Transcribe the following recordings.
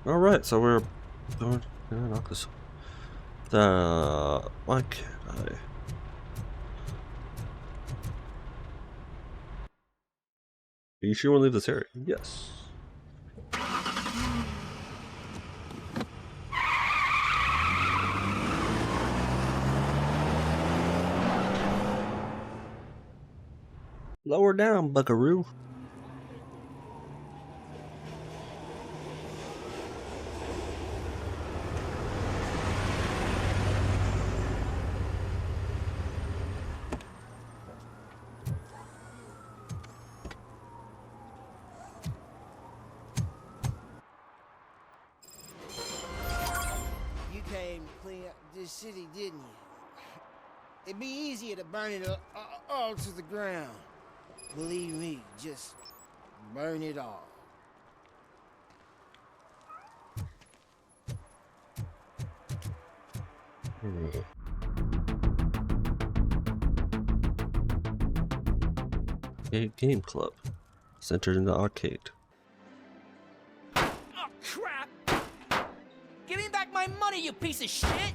All right, so we're going. Knock this. Why can't I? Are you sure you want to leave this area? Yes. Lower down, buckaroo. You came to clean up this city, didn't you? It'd be easier to burn it all to the ground. Believe me, just burn it all. Game club. Centered in the arcade. Oh, crap! Give me back my money, you piece of shit!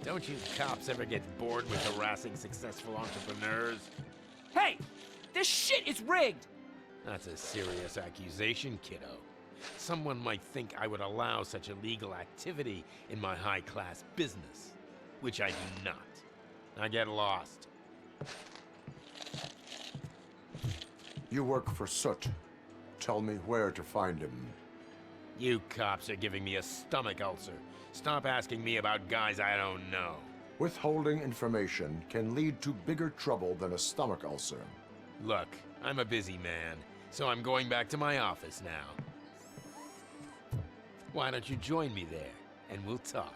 Don't you cops ever get bored with harassing successful entrepreneurs? Hey! This shit is rigged! That's a serious accusation, kiddo. Someone might think I would allow such illegal activity in my high-class business, which I do not. I get lost. You work for Soot. Tell me where to find him. You cops are giving me a stomach ulcer. Stop asking me about guys I don't know. Withholding information can lead to bigger trouble than a stomach ulcer. Look, I'm a busy man, so I'm going back to my office now. Why don't you join me there, and we'll talk.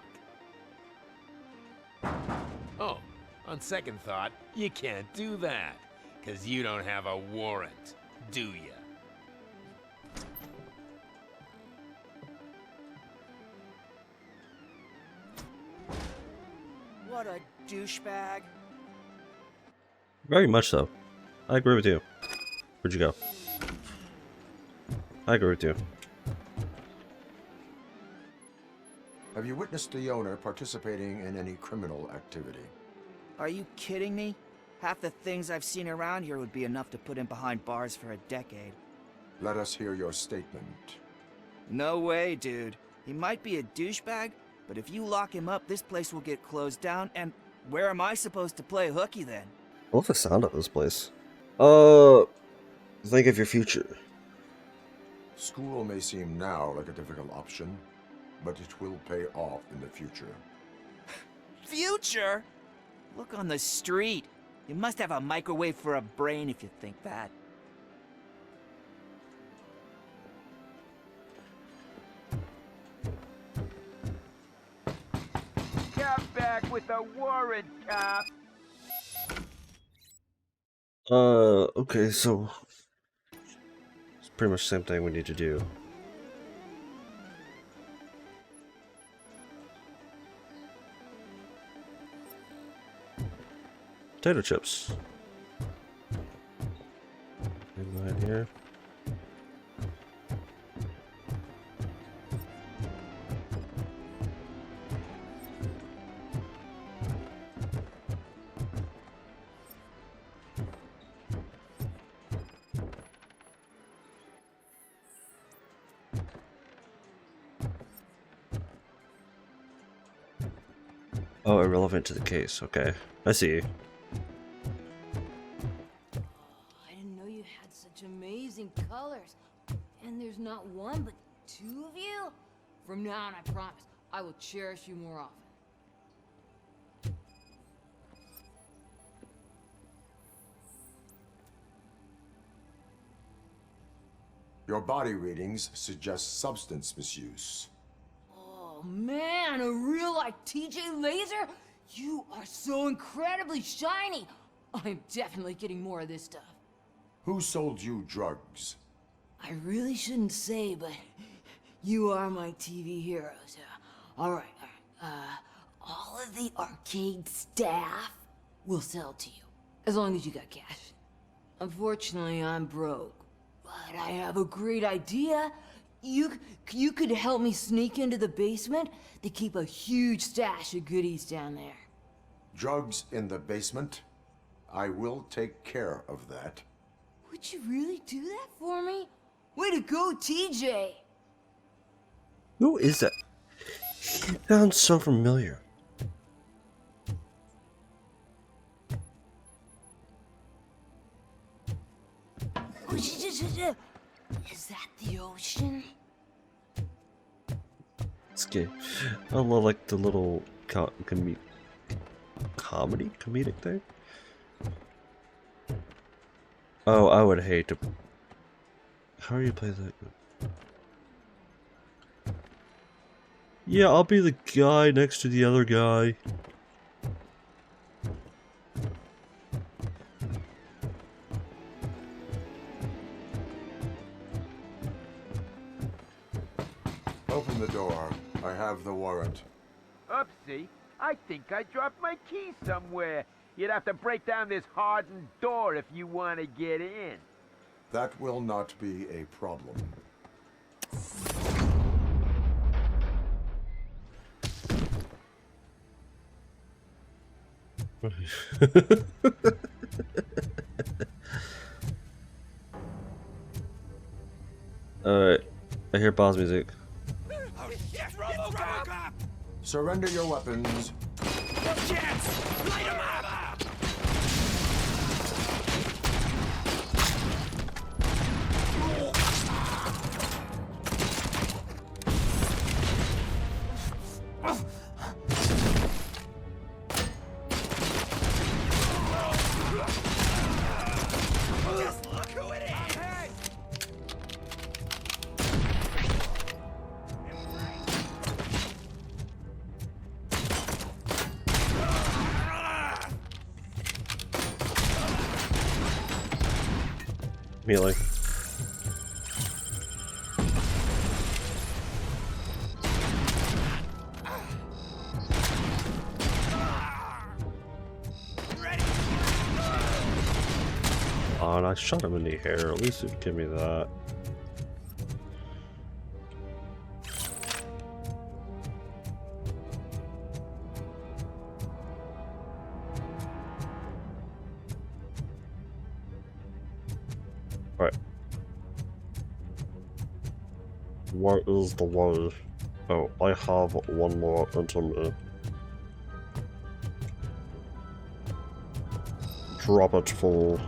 Oh, on second thought, you can't do that, 'cause you don't have a warrant, do ya? What a douchebag. Very much so. I agree with you. Where'd you go? I agree with you. Have you witnessed the owner participating in any criminal activity? Are you kidding me? Half the things I've seen around here would be enough to put him behind bars for a decade. Let us hear your statement. No way, dude. He might be a douchebag, but if you lock him up, this place will get closed down, and where am I supposed to play hooky then? I love the sound of this place. Think of your future. School may seem now like a difficult option, but it will pay off in the future. Future? Look on the street. You must have a microwave for a brain if you think that. Get back with the warrant, cop! Okay, so it's pretty much the same thing we need to do. Potato chips. Right here. Oh, irrelevant to the case. Okay, I see. I didn't know you had such amazing colors. And there's not one, but two of you? From now on, I promise, I will cherish you more often. Your body readings suggest substance misuse. Oh man, a real like TJ Laser? You are so incredibly shiny. I'm definitely getting more of this stuff. Who sold you drugs? I really shouldn't say, but you are my TV heroes. All right. All of the arcade staff will sell to you, as long as you got cash. Unfortunately, I'm broke, but I have a great idea. you could help me sneak into the basement? They keep a huge stash of goodies down there. Drugs in the basement? I will take care of that. Would you really do that for me? Way to go, TJ! Who is that? He sounds so familiar. Is that the ocean? It's good. I love like the little comedic thing. Oh, I would hate to. How do you play that? Yeah, I'll be the guy next to the other guy. Open the door. I have the warrant. Oopsie, I think I dropped my key somewhere. You'd have to break down this hardened door if you want to get in. That will not be a problem. Alright, I hear boss music. Oh, shit, Robocop! Surrender your weapons. No chance! Light him up! Just look who it is! Melee. Oh, and I shot him in the hair. At least it'd give me that. Right. Where is the way? Oh, I have one more into me. Drop it, fool.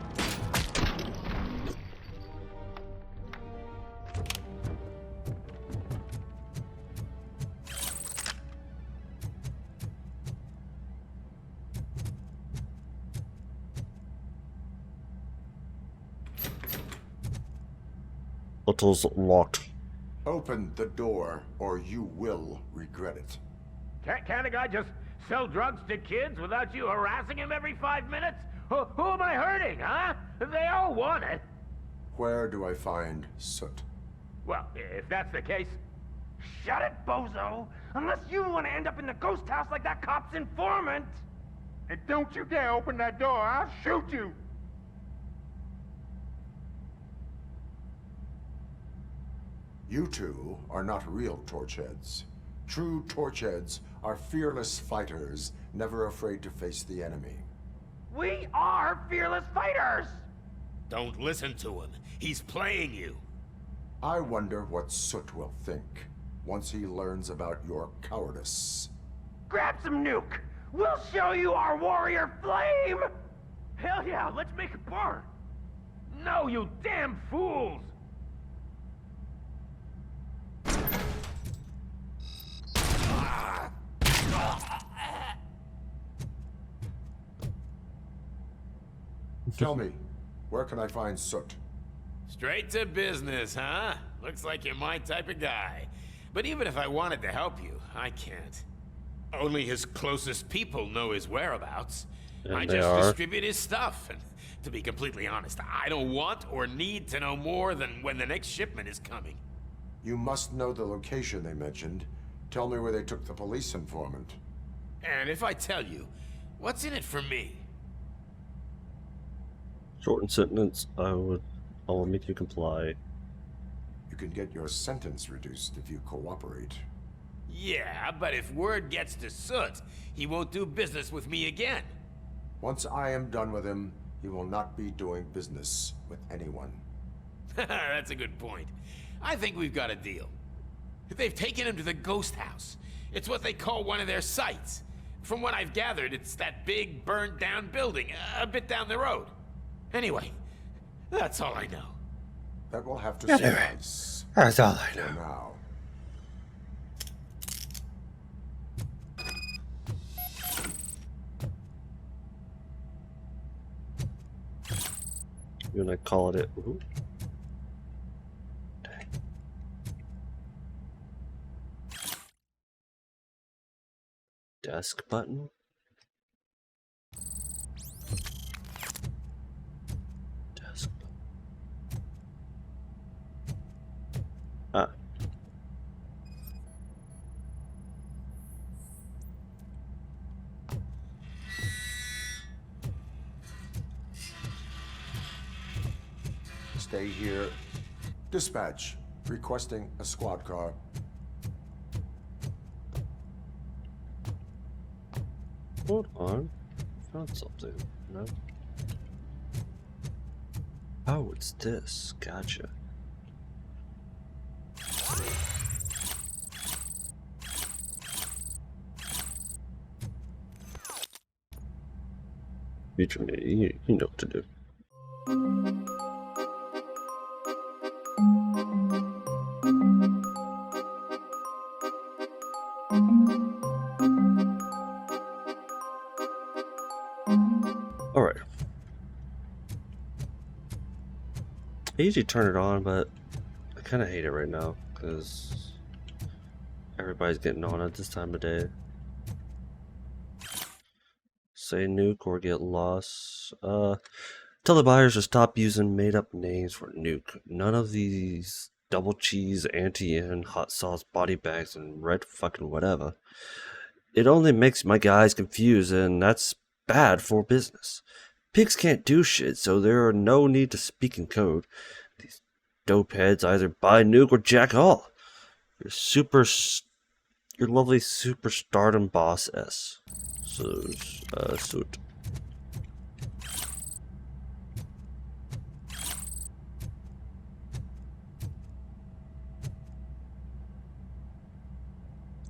It is locked. Open the door, or you will regret it. Can't a guy just sell drugs to kids without you harassing him every 5 minutes? Who am I hurting, huh? They all want it. Where do I find Soot? Well, if that's the case, shut it, bozo! Unless you want to end up in the ghost house like that cop's informant! And don't you dare open that door, I'll shoot you! You two are not real torchheads. True torchheads are fearless fighters, never afraid to face the enemy. We are fearless fighters! Don't listen to him. He's playing you. I wonder what Soot will think once he learns about your cowardice. Grab some nuke! We'll show you our warrior flame! Hell yeah, let's make it burn! No, you damn fools! Tell me, where can I find Soot? Straight to business, huh? Looks like you're my type of guy. But even if I wanted to help you, I can't. Only his closest people know his whereabouts. And I they just are? distribute his stuff, and to be completely honest, I don't want or need to know more than when the next shipment is coming. You must know the location they mentioned. Tell me where they took the police informant. And if I tell you, what's in it for me? Shortened sentence. I will make you comply. You can get your sentence reduced if you cooperate. Yeah, but if word gets to Soot, he won't do business with me again. Once I am done with him, he will not be doing business with anyone. That's a good point. I think we've got a deal. They've taken him to the ghost house. It's what they call one of their sites. From what I've gathered, it's that big, burned-down building, a bit down the road. Anyway, that's all I know. That will have to Anyway, suffice that's all I for know. now. You and I call it. Ooh. Desk button. Desk button. Ah. Stay here. Dispatch. Requesting a squad car. Hold on. Found something. No. Oh, it's this. Gotcha. Future me, you know what to do. Alright. I usually turn it on, but I kind of hate it right now because everybody's getting on at this time of day. Say nuke or get lost. Tell the buyers to stop using made-up names for nuke. None of these double cheese, anti-in, hot sauce body bags, and red fucking whatever. It only makes my guys confused, and that's bad for business. Pigs can't do shit, so there are no need to speak in code. These dope heads either buy nuke or jack all. Your lovely superstardom boss S. So, suit.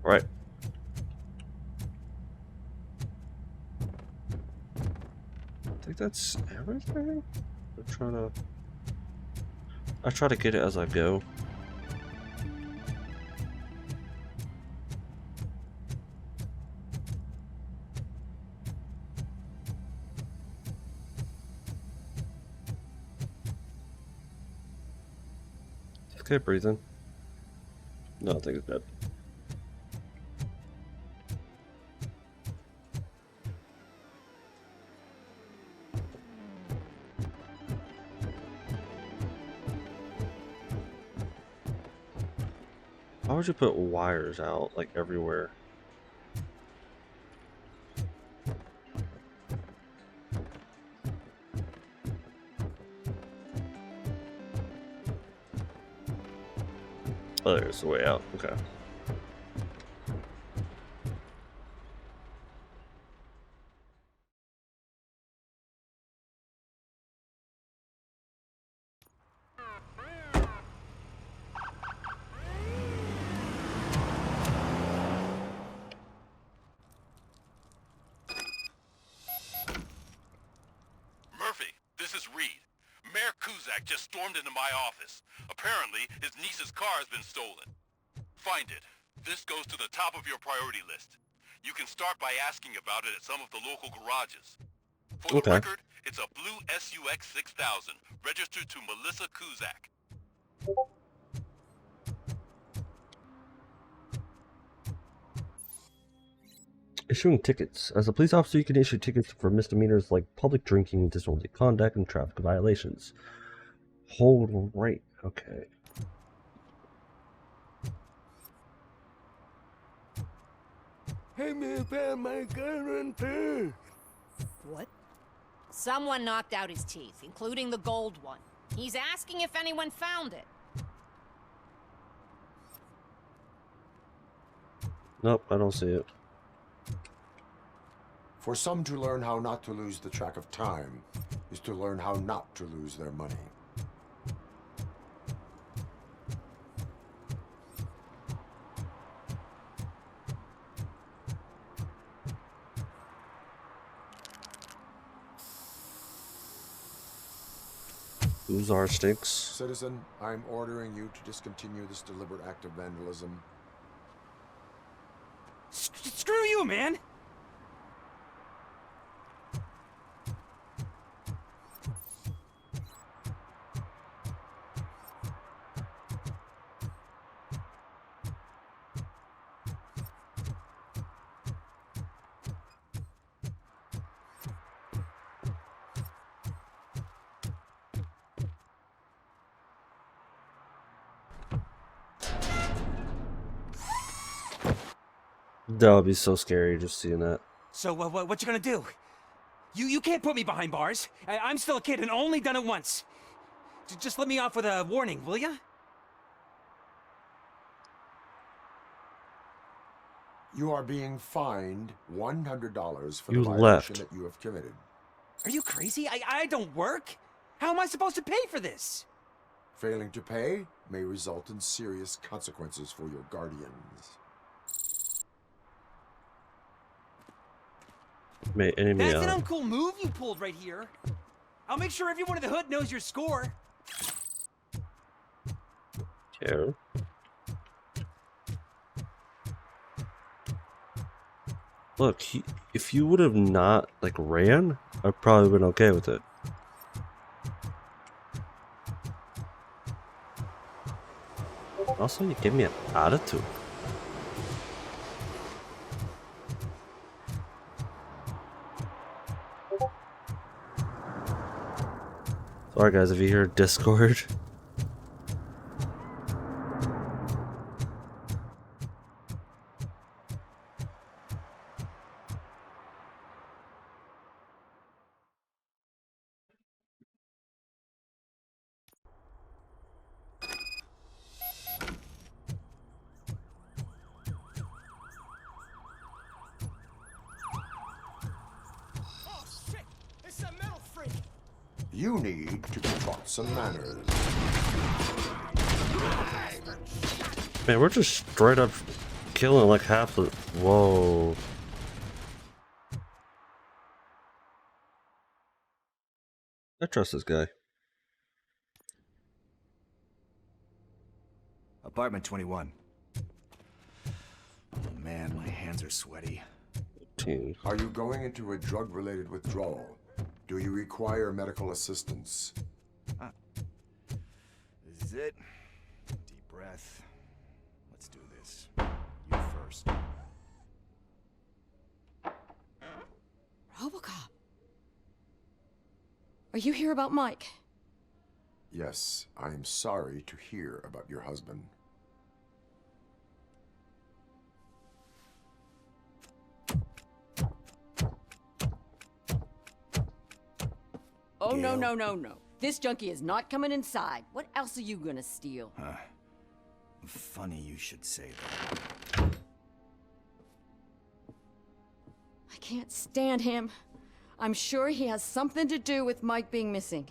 Right. I think that's everything. I try to get it as I go. Okay, breathing. No, I think it's dead. Why would you put wires out like everywhere? Oh, there's the way out. Okay. Murphy, this is Reed. Mayor Kuzak just stormed into my office. Apparently, his niece's car has been stolen. Find it. This goes to the top of your priority list. You can start by asking about it at some of the local garages. For the record, it's a blue SUX 6000, registered to Melissa Kuzak. Issuing tickets. As a police officer, you can issue tickets for misdemeanors like public drinking, disorderly conduct, and traffic violations. Hold right. Okay. Hey, me found my gun and purse. What? Someone knocked out his teeth, including the gold one. He's asking if anyone found it. Nope, I don't see it. For some to learn how not to lose the track of time is to learn how not to lose their money. Who's our stinks? Citizen, I'm ordering you to discontinue this deliberate act of vandalism. Screw you, man! That would be so scary just seeing that. So, what you gonna do? You can't put me behind bars. I'm still a kid and only done it once. Just let me off with a warning, will ya? You are being fined $100 for You the violation left. that you have committed. Are you crazy? I don't work. How am I supposed to pay for this? Failing to pay may result in serious consequences for your guardians. May enemy That's an out. uncool move you pulled right here. I'll make sure everyone in the hood knows your score. Care. Look, if you would have not like ran, I'd probably been okay with it. Also, you give me an attitude. Sorry guys, if you hear Discord. Oh shit! It's a metal freak! You need to be taught some manners. Man, we're just straight up killing like half the. Whoa. I trust this guy. Apartment 21. Oh man, my hands are sweaty. Team. Are you going into a drug-related withdrawal? Do you require medical assistance? This is it. Deep breath. Let's do this. You first. Robocop. Are you here about Mike? Yes, I am sorry to hear about your husband. Oh, no, Gail. no. This junkie is not coming inside. What else are you gonna steal? Funny you should say that. I can't stand him. I'm sure he has something to do with Mike being missing.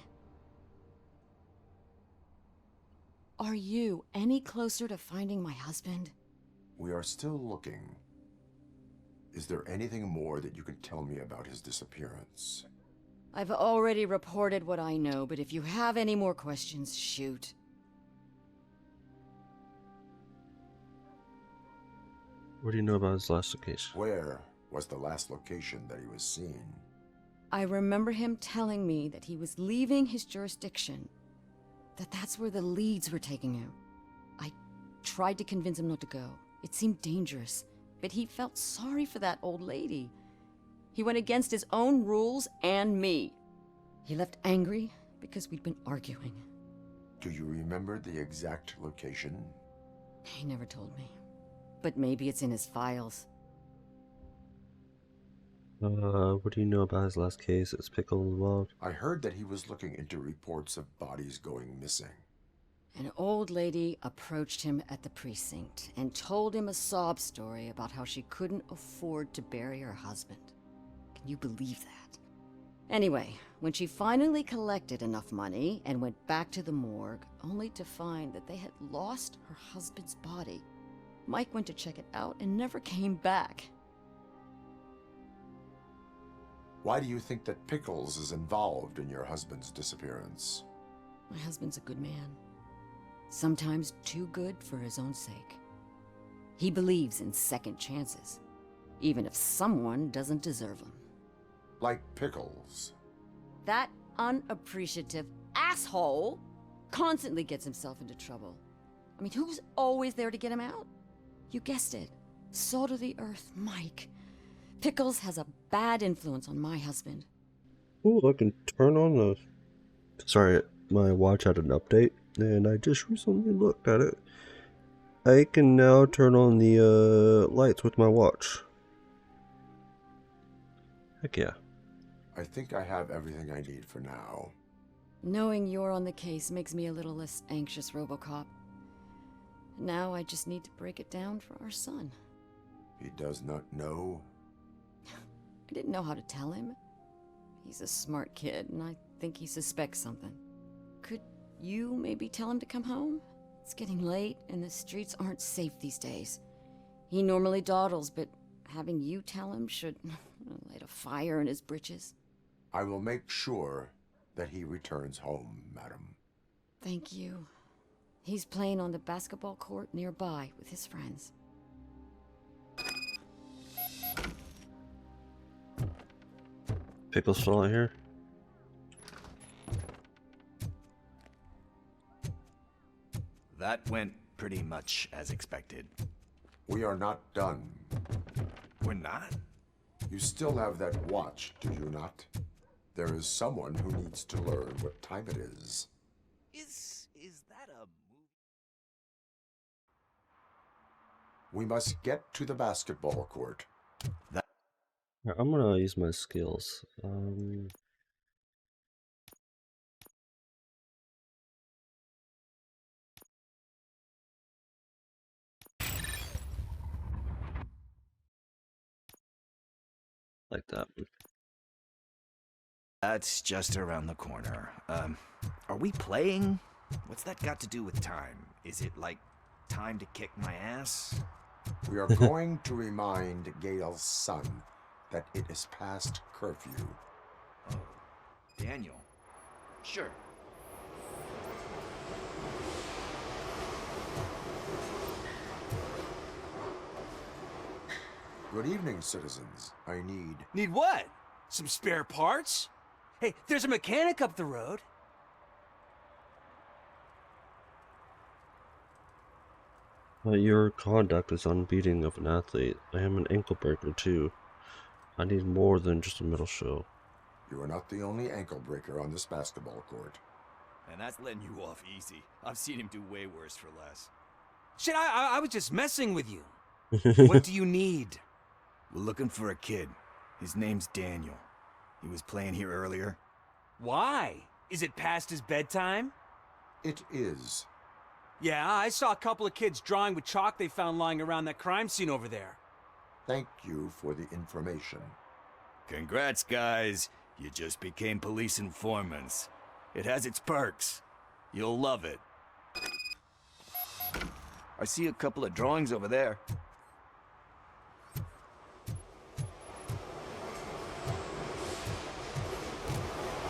Are you any closer to finding my husband? We are still looking. Is there anything more that you can tell me about his disappearance? I've already reported what I know, but if you have any more questions, shoot. What do you know about his last location? Where was the last location that he was seen? I remember him telling me that he was leaving his jurisdiction. That's where the leads were taking him. I tried to convince him not to go. It seemed dangerous, but he felt sorry for that old lady. He went against his own rules and me. He left angry because we'd been arguing. Do you remember the exact location? He never told me. But maybe it's in his files. What do you know about his last case? It's Pickle in the Wild. I heard that he was looking into reports of bodies going missing. An old lady approached him at the precinct and told him a sob story about how she couldn't afford to bury her husband. Can you believe that? Anyway, when she finally collected enough money and went back to the morgue, only to find that they had lost her husband's body, Mike went to check it out and never came back. Why do you think that Pickles is involved in your husband's disappearance? My husband's a good man. Sometimes too good for his own sake. He believes in second chances, even if someone doesn't deserve them. Like Pickles. That unappreciative asshole constantly gets himself into trouble. I mean, who's always there to get him out? You guessed it. Salt of the earth, Mike. Pickles has a bad influence on my husband. Ooh, I can turn on the... Sorry, my watch had an update, and I just recently looked at it. I can now turn on the lights with my watch. Heck yeah. I think I have everything I need for now. Knowing you're on the case makes me a little less anxious, Robocop. Now I just need to break it down for our son. He does not know. I didn't know how to tell him. He's a smart kid, and I think he suspects something. Could you maybe tell him to come home? It's getting late, and the streets aren't safe these days. He normally dawdles, but having you tell him should light a fire in his britches. I will make sure that he returns home, madam. Thank you. He's playing on the basketball court nearby with his friends. Pickles still out here? That went pretty much as expected. We are not done. We're not? You still have that watch, do you not? There is someone who needs to learn what time it is. Is that a movie? We must get to the basketball court. Alright, I'm gonna use my skills. Like that. That's just around the corner. Are we playing? What's that got to do with time? Is it like time to kick my ass? We are going to remind Gail's son that it is past curfew. Oh, Daniel. Sure. Good evening, citizens. I need... Need what? Some spare parts? Hey, there's a mechanic up the road. Your conduct is unbeating of an athlete. I am an ankle breaker too. I need more than just a middle show. You are not the only ankle breaker on this basketball court. And that's letting you off easy. I've seen him do way worse for less. Shit, I was just messing with you. What do you need? We're looking for a kid. His name's Daniel. He was playing here earlier. Why? Is it past his bedtime? It is. Yeah, I saw a couple of kids drawing with chalk they found lying around that crime scene over there. Thank you for the information. Congrats, guys. You just became police informants. It has its perks. You'll love it. I see a couple of drawings over there.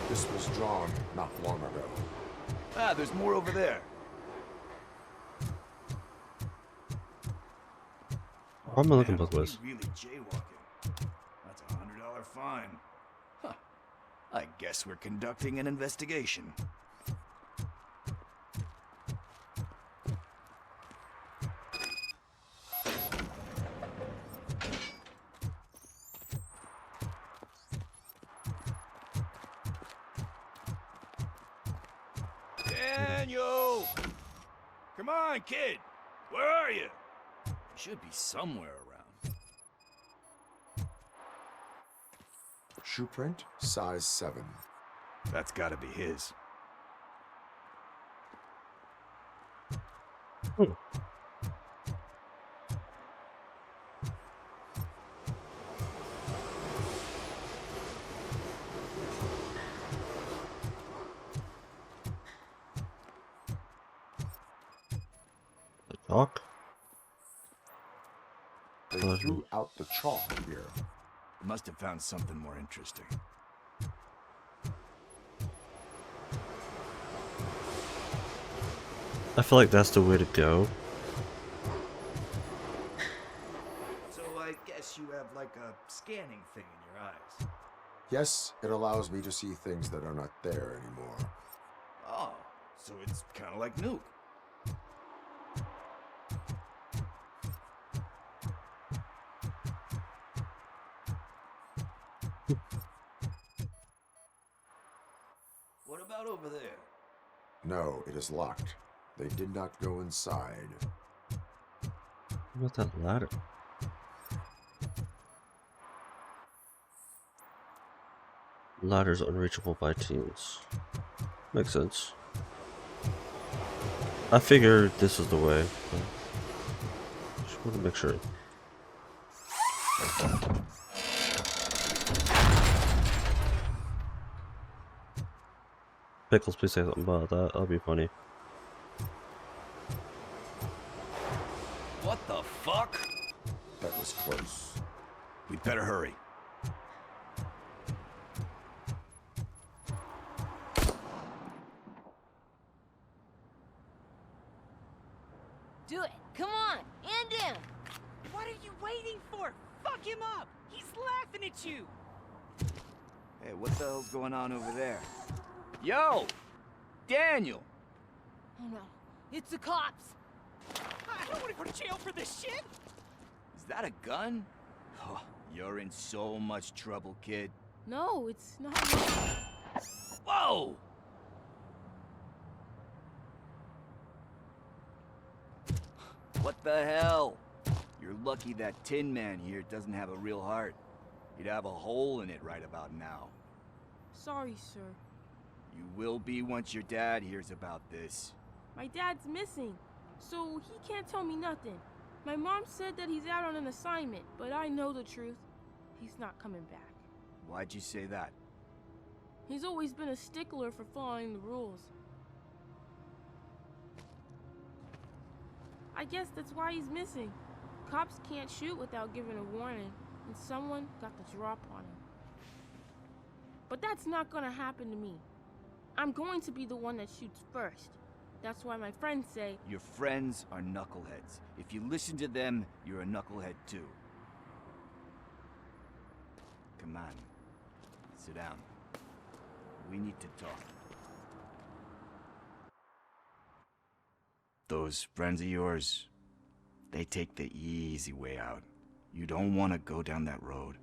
This was drawn not long ago. Ah, there's more over there. I'm looking both ways. Really jaywalking. That's a $100 fine. Huh. I guess we're conducting an investigation. Daniel! Come on, kid! Where are you? You should be somewhere around. Shoe print, size 7. That's gotta be his. Hmm. The chalk? They threw out the chalk here. Must have found something more interesting. I feel like that's the way to go. So I guess you have like a scanning thing in your eyes. Yes, it allows me to see things that are not there anymore. Oh, so it's kind of like Nuke. What about over there? No, it is locked. They did not go inside. What about that ladder? Ladder's unreachable by teens. Makes sense. I figured this is the way. Just want to make sure. Pickles, please say something about that. That'll be funny. What the fuck? That was close. We'd better hurry. Do it. Come on. And in. What are you waiting for? Fuck him up! He's laughing at you! Hey, what the hell's going on over there? Yo! Daniel! Oh no. It's the cops. I don't want to go to jail for this shit! Is that a gun? Oh, you're in so much trouble, kid. No, it's not. Whoa! What the hell? You're lucky that Tin Man here doesn't have a real heart. He'd have a hole in it right about now. Sorry, sir. You will be once your dad hears about this. My dad's missing, so he can't tell me nothing. My mom said that he's out on an assignment, but I know the truth. He's not coming back. Why'd you say that? He's always been a stickler for following the rules. I guess that's why he's missing. Cops can't shoot without giving a warning, and someone got the drop on him. But that's not gonna happen to me. I'm going to be the one that shoots first. That's why my friends say... Your friends are knuckleheads. If you listen to them, you're a knucklehead too. Come on. Sit down. We need to talk. Those friends of yours, they take the easy way out. You don't want to go down that road.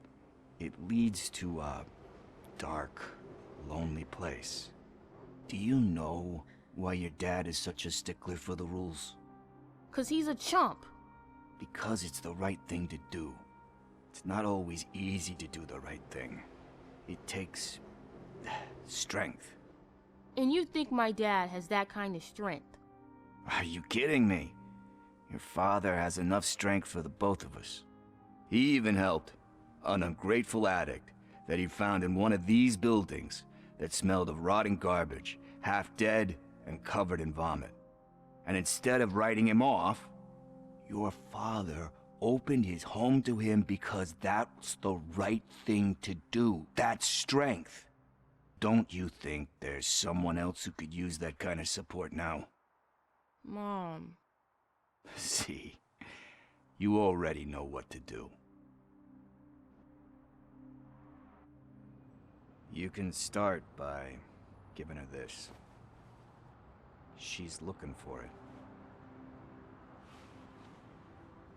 It leads to a dark, lonely place. Do you know why your dad is such a stickler for the rules? 'Cause he's a chump. Because it's the right thing to do. It's not always easy to do the right thing. It takes strength. And you think my dad has that kind of strength? Are you kidding me? Your father has enough strength for the both of us. He even helped an ungrateful addict that he found in one of these buildings that smelled of rotting garbage, half dead and covered in vomit. And instead of writing him off, your father opened his home to him because that's the right thing to do. That's strength. Don't you think there's someone else who could use that kind of support now? Mom. See, you already know what to do. You can start by giving her this. She's looking for it.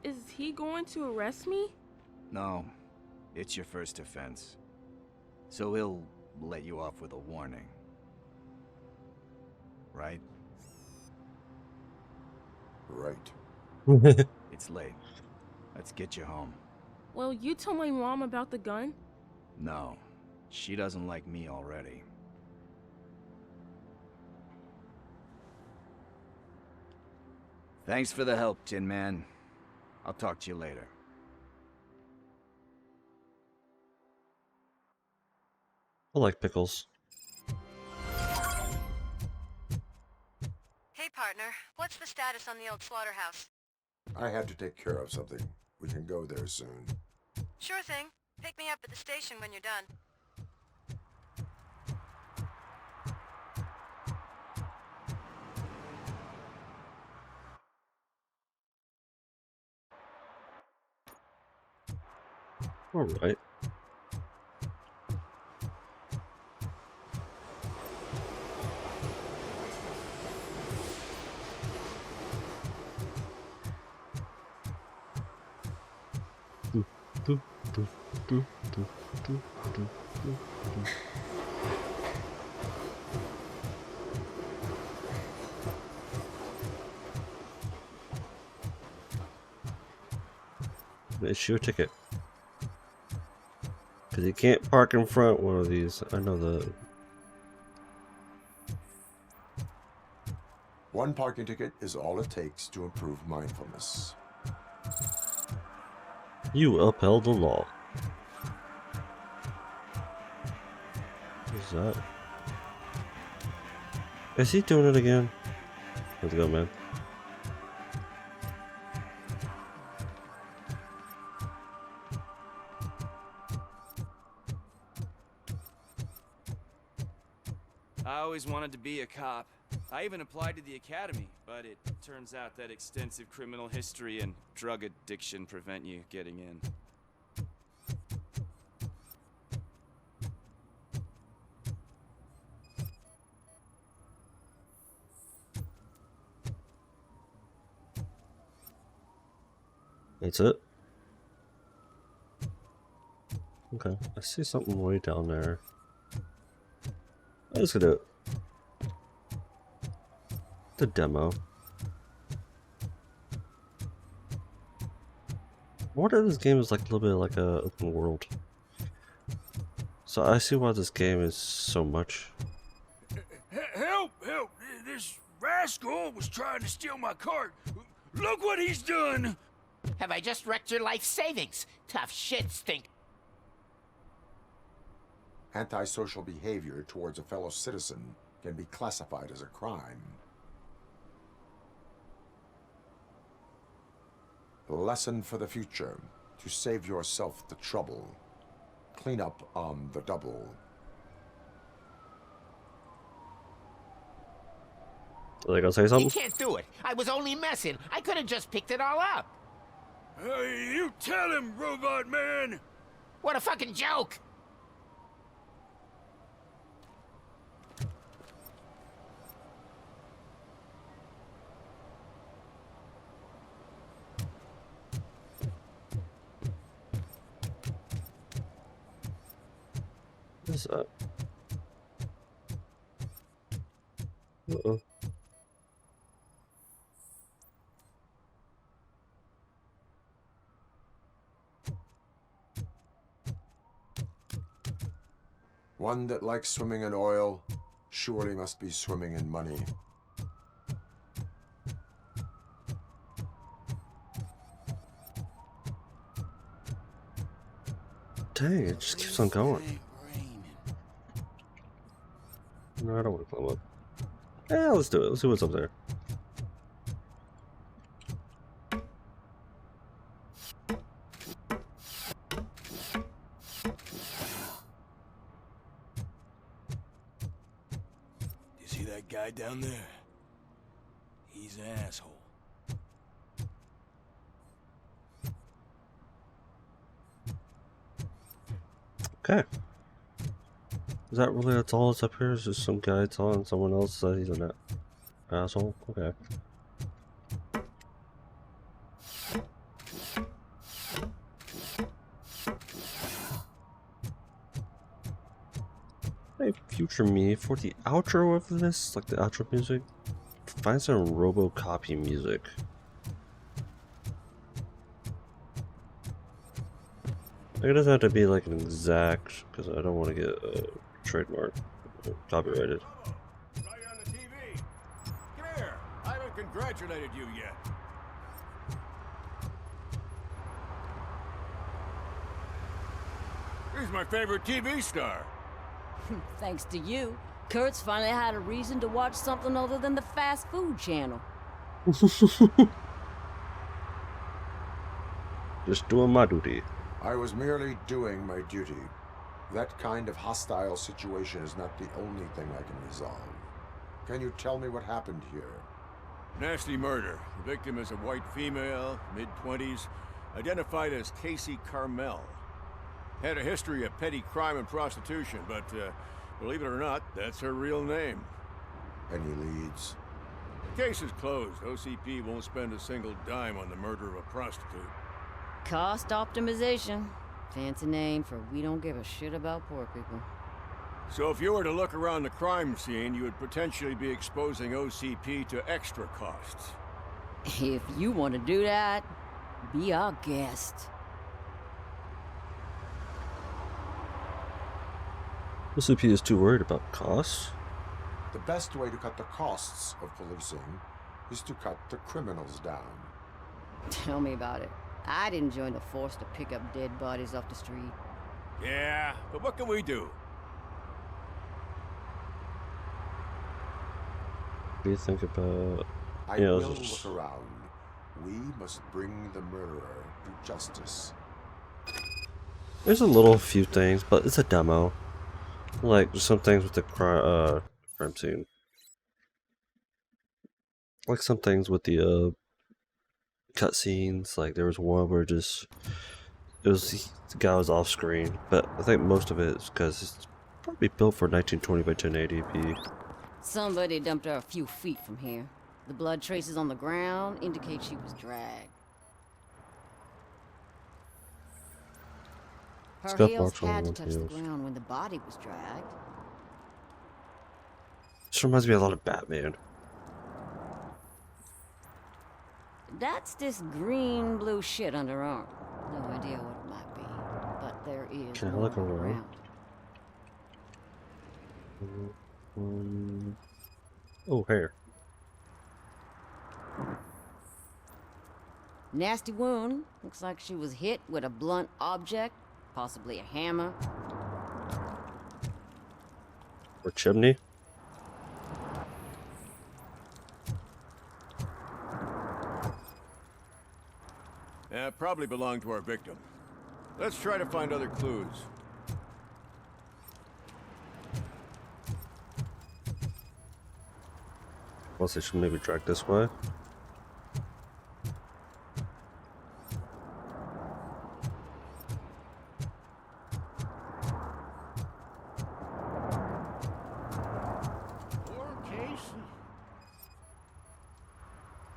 Is he going to arrest me? No, it's your first offense. So he'll let you off with a warning. Right? Right. It's late. Let's get you home. Well, you tell my mom about the gun? No, she doesn't like me already. Thanks for the help, Tin Man. I'll talk to you later. I like pickles. Hey, partner. What's the status on the old slaughterhouse? I had to take care of something. We can go there soon. Sure thing. Pick me up at the station when you're done. Alright. Issue a ticket. Because you can't park in front one of these. I know that. One parking ticket is all it takes to improve mindfulness. You upheld the law. What's that? Is he doing it again? Let's go, man. I always wanted to be a cop. I even applied to the academy, but it turns out that extensive criminal history and drug addiction prevent you getting in. That's it? Okay, I see something way down there. Let's do it. The demo. What if this game is like a little bit like a open world? So I see why this game is so much. Help! Help! This rascal was trying to steal my cart. Look what he's done! Have I just wrecked your life savings? Tough shit, Stink. Antisocial behavior towards a fellow citizen can be classified as a crime. Lesson for the future: to save yourself the trouble. Clean up on the double. Are they gonna say something? You can't do it. I was only messing. I could have just picked it all up. You tell him, Robot Man! What a fucking joke! What's that? Uh-oh. One that likes swimming in oil surely must be swimming in money. Dang, it just keeps on going. No, I don't want to climb up. Yeah, let's do it. Let's see what's up there. You see that guy down there? He's an asshole. Okay. Is that really that's all that's up here? Is just some guy telling someone else that he's an asshole? Okay. Hey, future me, for the outro of this, like the outro music, find some Robocop music. It doesn't have to be like an exact, because I don't want to get trademark copyrighted. Right on the TV. Come here. I haven't congratulated you yet. He's my favorite TV star. Thanks to you, Kurt's finally had a reason to watch something other than the fast food channel. Just doing my duty. I was merely doing my duty. That kind of hostile situation is not the only thing I can resolve. Can you tell me what happened here? Nasty murder. The victim is a white female, mid-20s, identified as Casey Carmel. Had a history of petty crime and prostitution, but believe it or not, that's her real name. Any leads? The case is closed. OCP won't spend a single dime on the murder of a prostitute. Cost optimization. Fancy name for we don't give a shit about poor people. So if you were to look around the crime scene, you would potentially be exposing OCP to extra costs. If you want to do that, be our guest. OCP is too worried about costs. The best way to cut the costs of policing is to cut the criminals down. Tell me about it. I'd enjoy the force to pick up dead bodies off the street. Yeah, but what can we do? What do you think about... I will look around. We must bring the murderer to justice. There's a little few things, but it's a demo. Like, there's some things with the crime scene. Like some things with the cutscenes. Like there was one where the guy was off screen, but I think most of it is because it's probably built for 1920 by 1080p. Somebody dumped her a few feet from here. The blood traces on the ground indicate she was dragged. Her heels had to touch the ground when the body was dragged. This reminds me a lot of Batman. That's this green-blue shit under her arm. No idea what it might be, but there is Can I more look around? Oh, hair. Nasty wound. Looks like she was hit with a blunt object, possibly a hammer. Or chimney. Yeah, probably belonged to our victim. Let's try to find other clues. Plus, I should maybe drag this way.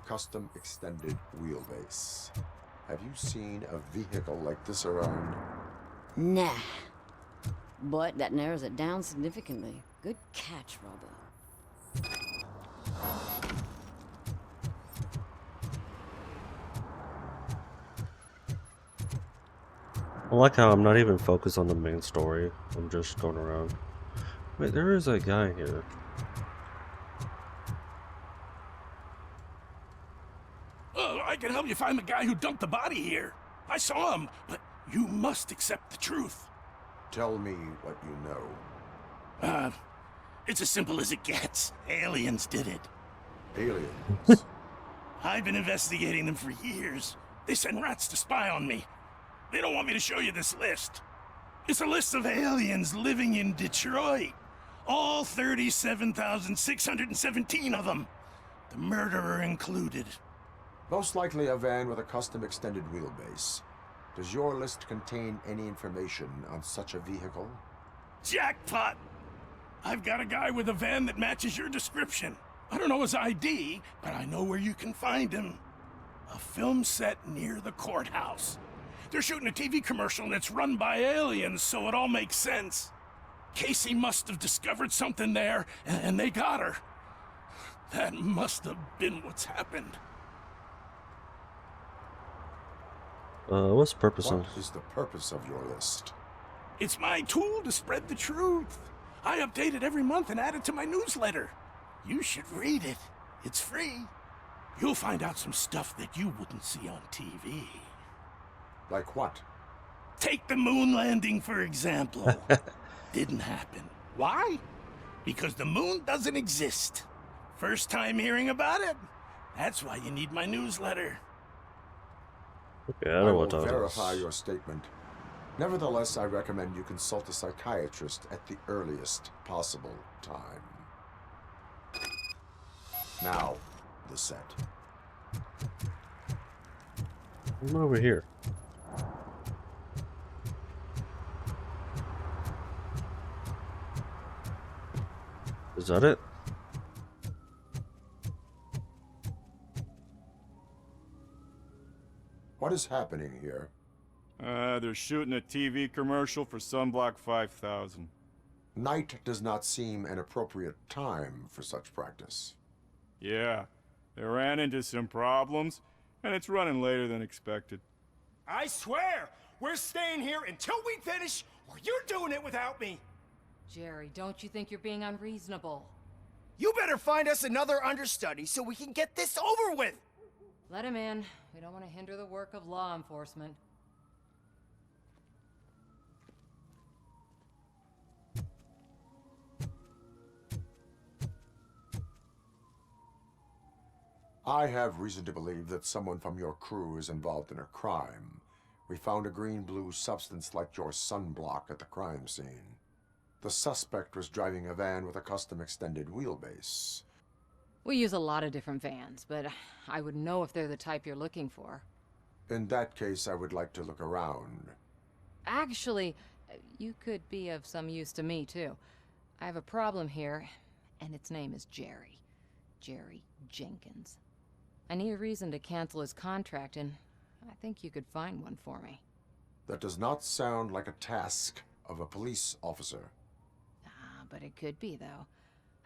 Custom extended wheelbase. Have you seen a vehicle like this around? Nah. But that narrows it down significantly. Good catch, Robo. I like how I'm not even focused on the main story. I'm just going around. Wait, there is a guy here. Oh, I can help you find the guy who dumped the body here. I saw him, but you must accept the truth. Tell me what you know. It's as simple as it gets. Aliens did it. Aliens? I've been investigating them for years. They send rats to spy on me. They don't want me to show you this list. It's a list of aliens living in Detroit. All 37,617 of them. The murderer included. Most likely a van with a custom extended wheelbase. Does your list contain any information on such a vehicle? Jackpot! I've got a guy with a van that matches your description. I don't know his ID, but I know where you can find him. A film set near the courthouse. They're shooting a TV commercial and it's run by aliens, so it all makes sense. Casey must have discovered something there, and they got her. That must have been what's happened. What's the purpose of... What is the purpose of your list? It's my tool to spread the truth. I update it every month and add it to my newsletter. You should read it. It's free. You'll find out some stuff that you wouldn't see on TV. Like what? Take the moon landing, for example. Didn't happen. Why? Because the moon doesn't exist. First time hearing about it? That's why you need my newsletter. Okay, I I don't will want to verify your statement. Nevertheless, I recommend you consult a psychiatrist at the earliest possible time. Now, the set. I'm over here. Is that it? What is happening here? They're shooting a TV commercial for Sunblock 5000. Night does not seem an appropriate time for such practice. Yeah, they ran into some problems, and it's running later than expected. I swear, we're staying here until we finish, or you're doing it without me. Jerry, don't you think you're being unreasonable? You better find us another understudy so we can get this over with. Let him in. We don't want to hinder the work of law enforcement. I have reason to believe that someone from your crew is involved in a crime. We found a green-blue substance like your sunblock at the crime scene. The suspect was driving a van with a custom extended wheelbase. We use a lot of different vans, but I wouldn't know if they're the type you're looking for. In that case, I would like to look around. Actually, you could be of some use to me, too. I have a problem here, and its name is Jerry. Jerry Jenkins. I need a reason to cancel his contract, and I think you could find one for me. That does not sound like a task of a police officer. But it could be, though.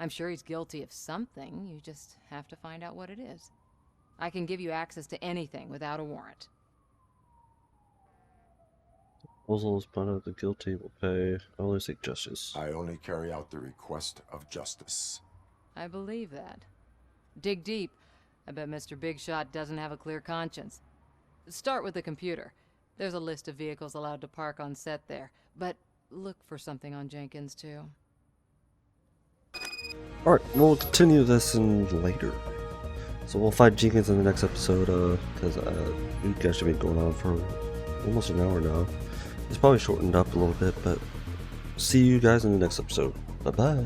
I'm sure he's guilty of something. You just have to find out what it is. I can give you access to anything without a warrant. Proposal is part of the guilty will pay. I only seek justice. I only carry out the request of justice. I believe that. Dig deep. I bet Mr. Big Shot doesn't have a clear conscience. Start with the computer. There's a list of vehicles allowed to park on set there. But look for something on Jenkins, too. Alright, we'll continue this in later. So we'll fight Jenkins in the next episode, because you guys should be going on for almost an hour now. It's probably shortened up a little bit, but see you guys in the next episode. Bye-bye.